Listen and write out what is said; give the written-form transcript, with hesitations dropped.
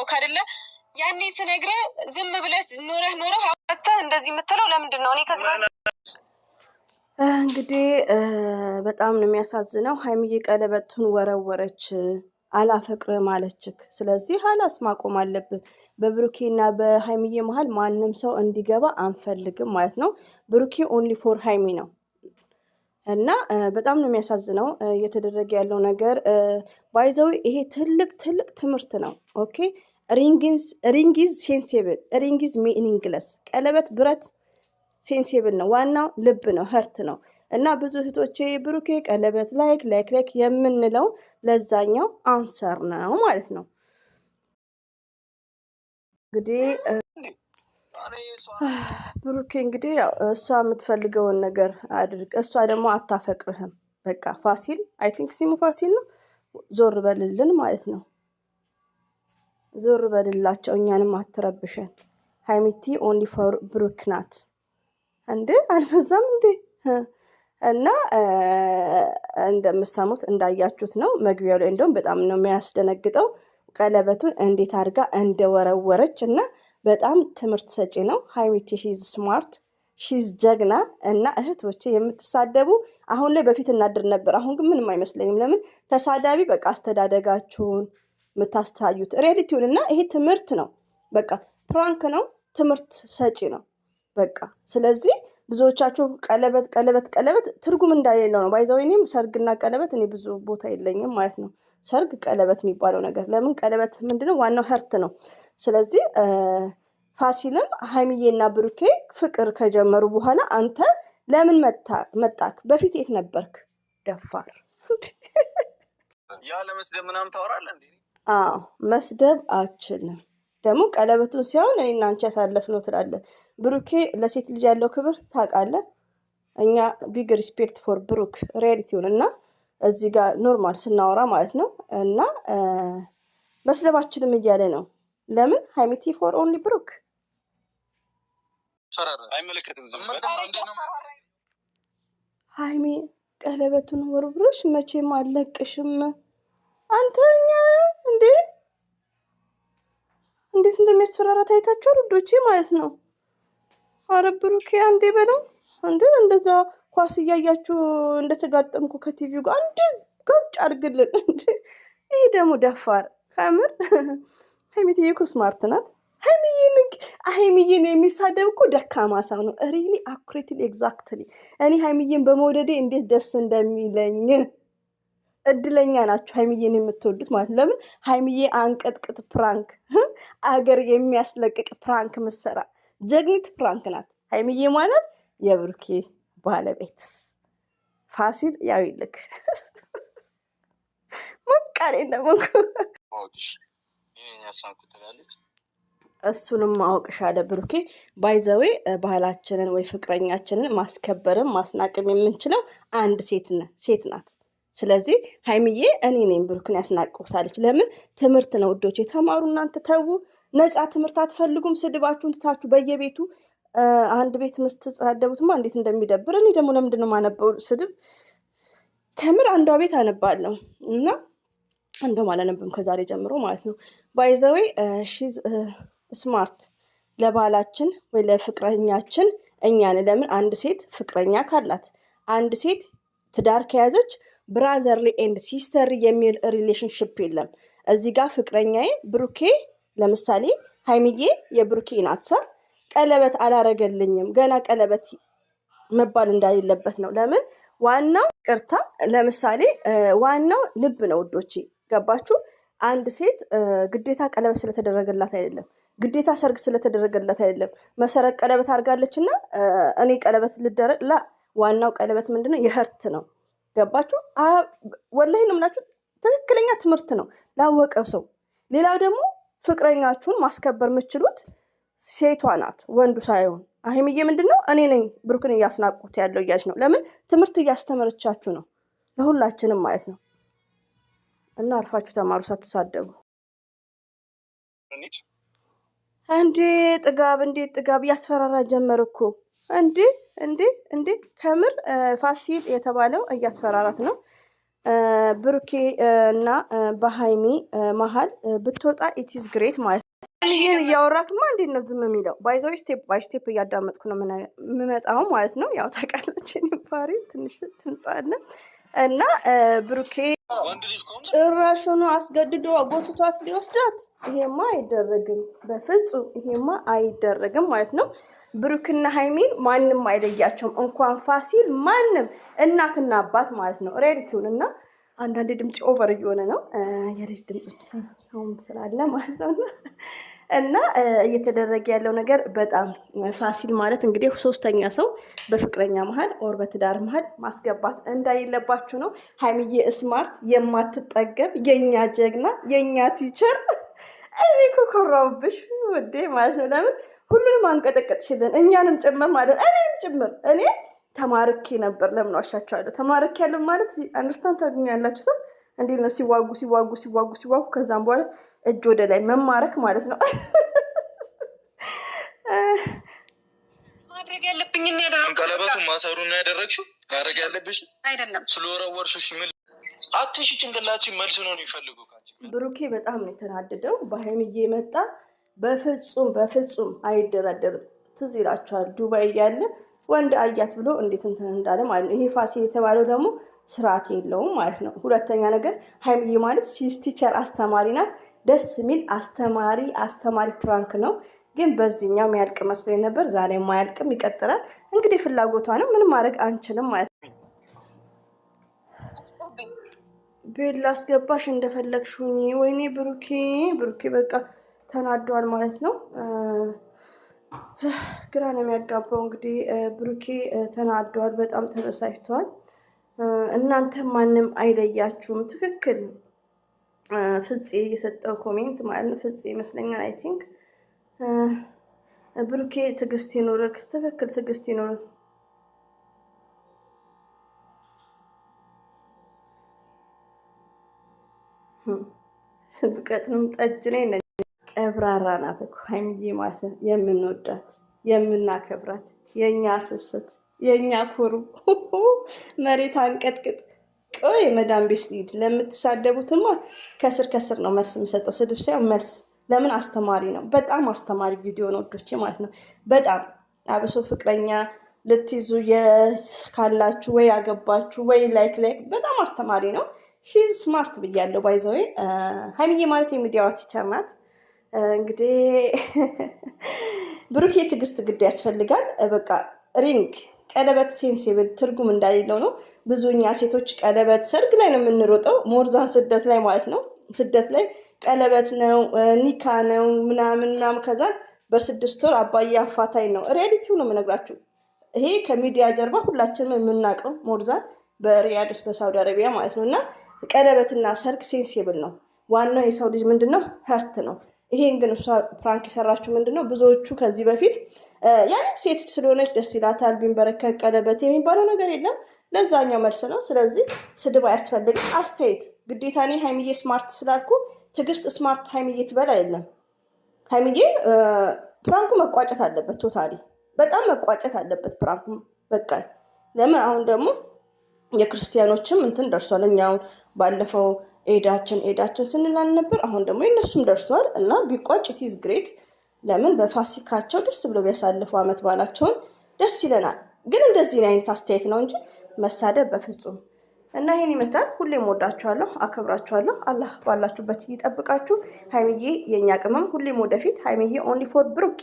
ካደለ ያኔ ስነግረ ዝም ብለህ ኖረህ አታ እንደዚህ የምትለው ለምንድን ነው? እኔ ከዚህ እንግዲህ በጣም ነው የሚያሳዝነው። ሀይሚዬ ቀለበቱን ወረወረች፣ አላፈቅርም አለችክ። ስለዚህ ሀላስ ማቆም አለብን። በብሩኬና በሀይሚዬ መሀል ማንም ሰው እንዲገባ አንፈልግም ማለት ነው። ብሩኬ ኦንሊ ፎር ሀይሚ ነው እና በጣም ነው የሚያሳዝነው እየተደረገ ያለው ነገር። ባይዘው ይሄ ትልቅ ትምህርት ነው። ኦኬ ሪንጊዝ ሴንሲብል ሪንጊዝ ሚኒንግለስ። ቀለበት ብረት ሴንሲብል ነው፣ ዋናው ልብ ነው፣ ህርት ነው። እና ብዙ እህቶቼ ብሩኬ ቀለበት ላይክ የምንለው ለዛኛው አንሰር ነው ማለት ነው። እንግዲህ ብሩኬ እንግዲህ ያው እሷ የምትፈልገውን ነገር አድርግ፣ እሷ ደግሞ አታፈቅርህም። በቃ ፋሲል አይ ቲንክ ሲሙ ፋሲል ነው። ዞር በልልን ማለት ነው። ዞር በልላቸው፣ እኛንም አትረብሸን። ሀይሚቲ ኦንሊ ፎር ብሩክ ናት እንዴ? አልበዛም እንዴ? እና እንደምሰሙት እንዳያችሁት ነው መግቢያው ላይ። እንደውም በጣም ነው የሚያስደነግጠው ቀለበቱን እንዴት አድርጋ እንደወረወረች እና በጣም ትምህርት ሰጪ ነው። ሀይሚቲ ሺዝ ስማርት ሺዝ ጀግና። እና እህቶቼ የምትሳደቡ አሁን ላይ በፊት እናድር ነበር፣ አሁን ግን ምንም አይመስለኝም። ለምን ተሳዳቢ በቃ አስተዳደጋችሁን የምታስታዩት ሪያሊቲውን። እና ይሄ ትምህርት ነው፣ በቃ ፕራንክ ነው፣ ትምህርት ሰጪ ነው በቃ። ስለዚህ ብዙዎቻችሁ ቀለበት ትርጉም እንዳሌለው ነው ባይዘው። እኔም ሰርግና ቀለበት እኔ ብዙ ቦታ የለኝም ማለት ነው። ሰርግ ቀለበት የሚባለው ነገር ለምን ቀለበት ምንድነው? ዋናው ህርት ነው። ስለዚህ ፋሲልም ሀይሚዬና ብሩኬ ፍቅር ከጀመሩ በኋላ አንተ ለምን መጣክ? በፊት የት ነበርክ? ደፋር ያ ለመስደብ ምናምን ታወራለህ እንዴ? አዎ መስደብ አችልም። ደግሞ ቀለበቱን ሲሆን እኔና አንቺ ያሳለፍነው ትላለህ። ብሩኬ ለሴት ልጅ ያለው ክብር ታውቃለህ። እኛ ቢግ ሪስፔክት ፎር ብሩክ ሪያሊቲውን እና እዚህ ጋር ኖርማል ስናወራ ማለት ነው። እና መስደባችንም እያለ ነው። ለምን ሀይሚቲ ፎር ኦንሊ ብሩክ አይመለከትም። ሀይሚ ቀለበቱን ወርብሮሽ መቼም አለቅሽም አንተኛ እንዴ! እንዴት እንደሚያስፈራራ ታይታችሁ ልጆቼ ማለት ነው። አረ ብሩኬ አንዴ በለው እንዴ! እንደዛ ኳስ እያያችሁ እንደተጋጠምኩ ከቲቪው ጋር አንዴ ጋጭ አድርግልን እንዴ! ይሄ ደግሞ ደፋር ከምር። ሀይሚትዬ እኮ ስማርት ናት። ሀይሚዬን የሚሳደብ እኮ ደካማ ሰው ነው። ሪሊ አኩሬትሊ ኤግዛክትሊ። እኔ ሀይሚዬን በመውደዴ እንዴት ደስ እንደሚለኝ። እድለኛ ናችሁ ሀይሚዬን የምትወዱት ማለት ነው። ለምን ሀይሚዬ አንቀጥቅጥ ፕራንክ፣ አገር የሚያስለቅቅ ፕራንክ ምሰራ ጀግኒት ፕራንክ ናት ሀይሚዬ ማለት። የብሩኬ ባለቤት ፋሲል ያው ይልክ ሞቃሌ እንደሞንኩ እሱንም ማወቅሻለ ብሩኬ። ባይዘዌ ባህላችንን ወይ ፍቅረኛችንን ማስከበርም ማስናቅም የምንችለው አንድ ሴት ናት። ስለዚህ ሀይሚዬ እኔ ነኝ ብሩክን ያስናቅሁታለች። ለምን ትምህርት ነው ውዶች፣ የተማሩ እናንተ ተዉ። ነፃ ትምህርት አትፈልጉም? ስድባችሁን ትታችሁ በየቤቱ አንድ ቤት ምስትጻደቡትማ እንዴት እንደሚደብር። እኔ ደግሞ ለምንድን ነው የማነበው ስድብ? ከምር አንዷ ቤት አነባለሁ እና እንደውም አላነብም ከዛሬ ጀምሮ ማለት ነው። ባይዘዌ ሺዝ ስማርት። ለባላችን ወይ ለፍቅረኛችን እኛን ለምን አንድ ሴት ፍቅረኛ ካላት አንድ ሴት ትዳር ከያዘች ብራዘርሊ ኤንድ ሲስተር የሚል ሪሌሽንሽፕ የለም። እዚህ ጋር ፍቅረኛዬ ብሩኬ ለምሳሌ ሀይሚዬ የብሩኬ ናትሳ ቀለበት አላረገልኝም ገና ቀለበት መባል እንዳሌለበት ነው። ለምን ዋናው ቅርታ ለምሳሌ ዋናው ልብ ነው ውዶቼ፣ ገባችሁ? አንድ ሴት ግዴታ ቀለበት ስለተደረገላት አይደለም፣ ግዴታ ሰርግ ስለተደረገላት አይደለም። መሰረት ቀለበት አድርጋለች እና እኔ ቀለበት ልደረግ ላ ዋናው ቀለበት ምንድነው? የህርት ነው። ገባችሁ? ወላሂ ነው የምላችሁ። ትክክለኛ ትምህርት ነው ላወቀ ሰው። ሌላው ደግሞ ፍቅረኛችሁን ማስከበር የምችሉት ሴቷ ናት፣ ወንዱ ሳይሆን። ሀይሚዬ ምንድነው እኔ ነኝ ብሩክን እያስናቁት ያለው እያች ነው። ለምን ትምህርት እያስተመረቻችሁ ነው፣ ለሁላችንም ማለት ነው። እና አርፋችሁ ተማሩ፣ ሳትሳደቡ። እንዴ ጥጋብ እያስፈራራ ጀመር እኮ እንዴ! ከምር ፋሲል የተባለው እያስፈራራት ነው። ብሩኬ እና በሀይሚ መሀል ብትወጣ ኢትስ ግሬት ማለት ነው። ይህን እያወራክማ እንዴት ነው ዝም የሚለው? ባይዘዊ ስቴፕ ባይ ስቴፕ እያዳመጥኩ ነው የምመጣው ማለት ነው። ያው ታውቃለች ፓሪ ትንሽ ትምጻለ እና ብሩኬ ጭራሹኑ አስገድዶ ጎትቷት ሊወስዳት፣ ይሄማ አይደረግም፣ በፍጹም ይሄማ አይደረግም ማለት ነው። ብሩክና ሀይሚን ማንም አይለያቸውም፣ እንኳን ፋሲል ማንም እናትና አባት ማለት ነው። ሬዲቲውን እና አንዳንዴ ድምፅ ኦቨር እየሆነ ነው የልጅ ድምፅ ሰውም ስላለ ማለት ነው። እና እየተደረገ ያለው ነገር በጣም ፋሲል ማለት እንግዲህ ሶስተኛ ሰው በፍቅረኛ መሀል ኦር በትዳር መሀል ማስገባት እንዳይለባችሁ ነው። ሀይሚዬ ስማርት የማትጠገብ የኛ ጀግና የኛ ቲቸር። እኔ እኮ ኮራውብሽ ውዴ ማለት ነው። ለምን ሁሉንም አንቀጠቀጥሽልን እኛንም ጭምር ማለት እኔንም ጭምር እኔ ተማርኬ ነበር። ለምን ዋሻቸዋለሁ? ተማርኬ ያለው ማለት አንደርስታንድ ታገኛላችሁ። ሰው እንዴት ነው ሲዋጉ ከዛም በኋላ እጅ ወደ ላይ መማረክ ማለት ነው። ማድረግ ያለብኝ ቀለበቱን ማሰሩን ያደረግሽው ማድረግ ያለብሽ አይደለም። ስለወረወርሽሽ ምን አትሽ ጭንቅላት መልስ ነው የሚፈልጉ። ብሩኬ በጣም ነው የተናደደው በሀይሚዬ መጣ። በፍጹም አይደራደርም። ትዝ ይላችኋል ዱባይ እያለ ወንድ አያት ብሎ እንዴት እንትን እንዳለ ማለት ነው። ይሄ ፋሲል የተባለው ደግሞ ስርዓት የለውም ማለት ነው። ሁለተኛ ነገር ሀይሚዬ ማለት ቲቸር አስተማሪ ናት። ደስ የሚል አስተማሪ ፕራንክ ነው። ግን በዚህኛው የሚያልቅ መስሎኝ ነበር። ዛሬ ማያልቅም ይቀጥላል። እንግዲህ ፍላጎቷ ነው፣ ምንም ማድረግ አንችልም ማለት ነው። ቤት ላስገባሽ እንደፈለግሽኝ። ወይኔ ብሩኬ በቃ ተናዷል ማለት ነው። ግራ ነው የሚያጋባው። እንግዲህ ብሩኬ ተናዷል፣ በጣም ተበሳጭቷል። እናንተ ማንም አይለያችሁም። ትክክል ፍፄ የሰጠው ኮሜንት ማለት ነው። ፍፄ ይመስለኛል አይ ቲንክ። ብሩኬ ትዕግስት ይኖርክ። ትክክል ትዕግስት ይኖርክ። ብቀጥንም ጠጅ ነኝ። ቀብራራ ናት እኮ ሀይሚዬ ማለት ነው። የምንወዳት የምናከብራት የእኛ ስስት የእኛ ኩሩ መሬት አንቀጥቅጥ። ቆይ መዳም ቤት ልሂድ ለምትሳደቡትማ ከስር ነው መልስ የምሰጠው። ስድብ ሳይሆን መልስ። ለምን አስተማሪ ነው። በጣም አስተማሪ ቪዲዮ ነው ወዶቼ ማለት ነው። በጣም አብሶ ፍቅረኛ ልትይዙ ካላችሁ ወይ ያገባችሁ ወይ ላይክ በጣም አስተማሪ ነው። ሺዝ ስማርት ብያለሁ። ባይዘዌ ሀይሚዬ ማለት የሚዲያዋ ቲቸር ናት። እንግዲህ ብሩኬ ትዕግስት ግድ ያስፈልጋል። በቃ ሪንግ ቀለበት ሴንሲብል ትርጉም እንዳሌለው ነው። ብዙኛ ሴቶች ቀለበት ሰርግ ላይ ነው የምንሮጠው፣ ሞርዛን ስደት ላይ ማለት ነው። ስደት ላይ ቀለበት ነው ኒካ ነው ምናምን። ከዛ በ6 ወር አባዬ አፋታይ ነው። ሪያሊቲው ነው የምነግራችሁ። ይሄ ከሚዲያ ጀርባ ሁላችንም የምናውቀው ሞርዛን በሪያድ ውስጥ በሳውዲ አረቢያ ማለት ነው። እና ቀለበትና ሰርግ ሴንሲብል ነው። ዋናው የሰው ልጅ ምንድነው ሀርት ነው። ይሄን ግን እሷ ፕራንክ የሰራችው ምንድነው? ብዙዎቹ ከዚህ በፊት ያኔ ሴት ስለሆነች ደስ ይላታል ቢንበረከክ ቀለበት የሚባለው ነገር የለም። ለዛኛው መልስ ነው። ስለዚህ ስድብ አያስፈልግም። አስተያየት ግዴታ። እኔ ሀይሚዬ ስማርት ስላልኩ ትዕግስት ስማርት ሀይሚዬ ትበል አይደለም። ሀይሚዬ ፕራንኩ መቋጨት አለበት። ቶታሊ በጣም መቋጨት አለበት ፕራንኩ። በቃ ለምን አሁን ደግሞ የክርስቲያኖችም እንትን ደርሷል። እኛው ባለፈው ኤዳችን ስንላል ነበር። አሁን ደግሞ የነሱም ደርሷል እና ቢቋጭ ኢትዝ ግሬት። ለምን በፋሲካቸው ደስ ብሎ ቢያሳልፉ አመት ባላቸውን ደስ ይለናል። ግን እንደዚህ አይነት አስተያየት ነው እንጂ መሳደብ በፍጹም። እና ይሄን ይመስላል። ሁሌም ወዳችኋለሁ፣ አከብራችኋለሁ። አላህ ባላችሁበት ይጠብቃችሁ። ሀይሚዬ የኛ ቅመም ሁሌም ወደፊት። ሀይሚዬ ኦንሊ ፎር ብሩኬ